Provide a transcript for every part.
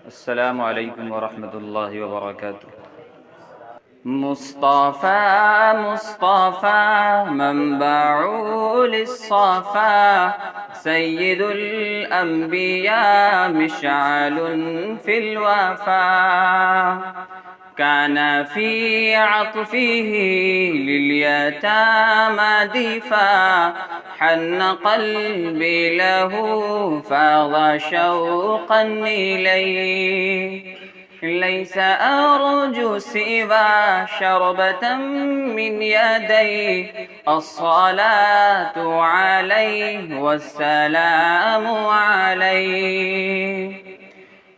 السلام علیکم ورحمۃ اللہ وبرکاتہ۔ مصطفى مصطفى منبع للصفا سيد الأنبياء مشعل في الوفا كان في عطفه لليتامى دفا حن قلبي له فاض شوقا إليه ليس أرجو سوى شربة من يديه الصلاة عليه والسلام عليه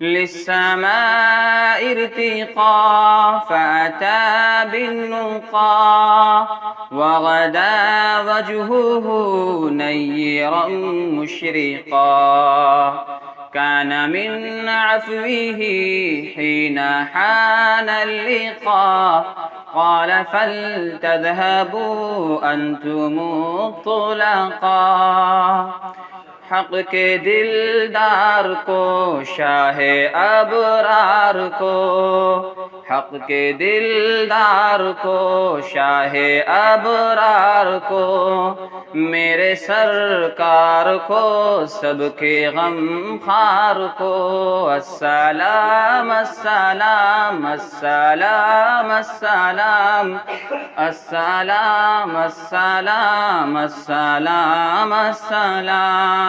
للسماء ارتقى فأتى بالنقى وغدا وجهه نيرا مشرقا كان من عفوه حين حان اللقاء قال فلتذهبوا أنتم الطلقاء حق کے دلدار کو شاہ ابرار کو حق کے دلدار کو شاہ ابرار کو میرے سرکار کو سب کے غم خار کو السلام السلام السلام السلام السلام السلام السلام السلام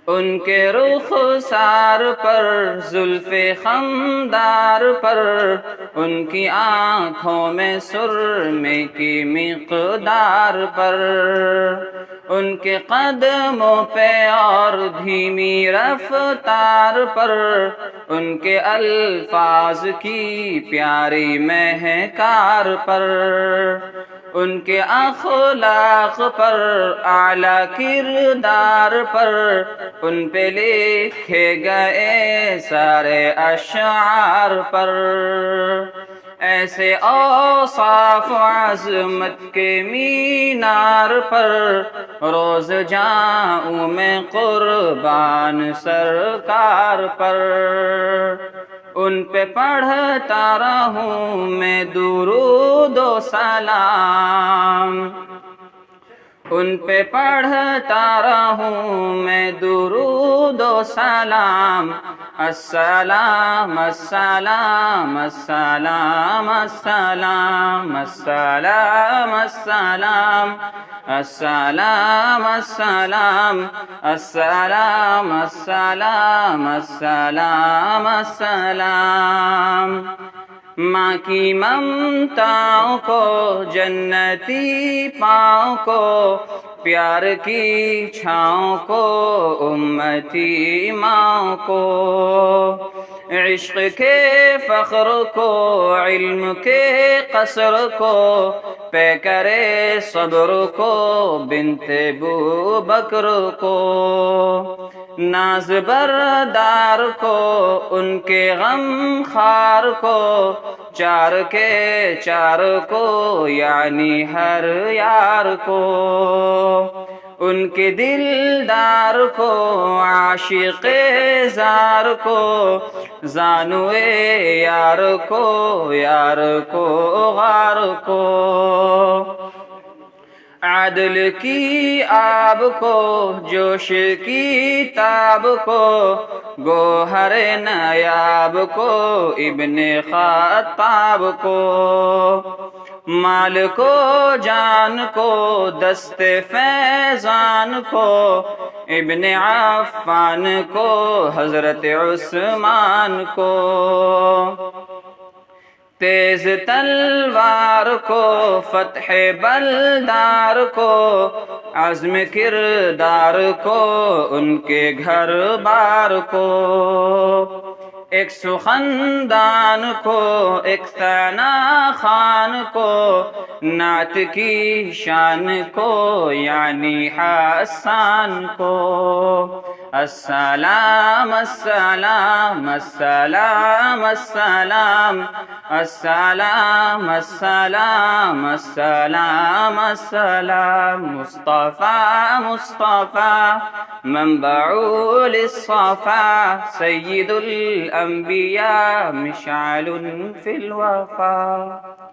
ان کے رخسار پر زلف خمدار پر ان کی آنکھوں میں سرمے کی مقدار پر ان کے قدموں پہ اور دھیمی رفتار پر ان کے الفاظ کی پیاری مہکار پر ان کے اخلاق پر اعلیٰ کردار پر ان پہ لکھے گئے سارے اشعار پر ایسے اوصاف عظمت کے مینار پر روز جاؤں میں قربان سرکار پر ان پہ پڑھتا رہوں میں درود و سلام ان پہ پڑھتا رہوں میں درود و سلام السلام السلام السلام السلام السلام السلام السلام السلام السلام السلام السلام السلام ماں کی ممتاؤں کو جنتی پاؤں کو پیار کی چھاؤں کو امتی ماں کو عشق کے فخر کو علم کے قصر کو پے کرے صبر کو بنت بو بکر کو ناز بردار کو ان کے غم خار کو چار کے چار کو یعنی ہر یار کو ان کے دلدار کو عاشق زار کو زانوے یار کو غار کو عدل کی آب کو جوش کی تاب کو گوہر نایاب کو ابن خطاب کو مال کو جان کو دست فیضان کو ابن عفان کو حضرت عثمان کو تیز تلوار کو فتح بلدار کو عزم کردار کو ان کے گھر بار کو ایک سخندان کو ایک ثنا خان کو نعت کی شان کو یعنی حسان کو السلام السلام السلام السلام السلام السلام السلام السلام مصطفى مصطفى منبع للصفا سيد الأنبياء مشعل في الوفا.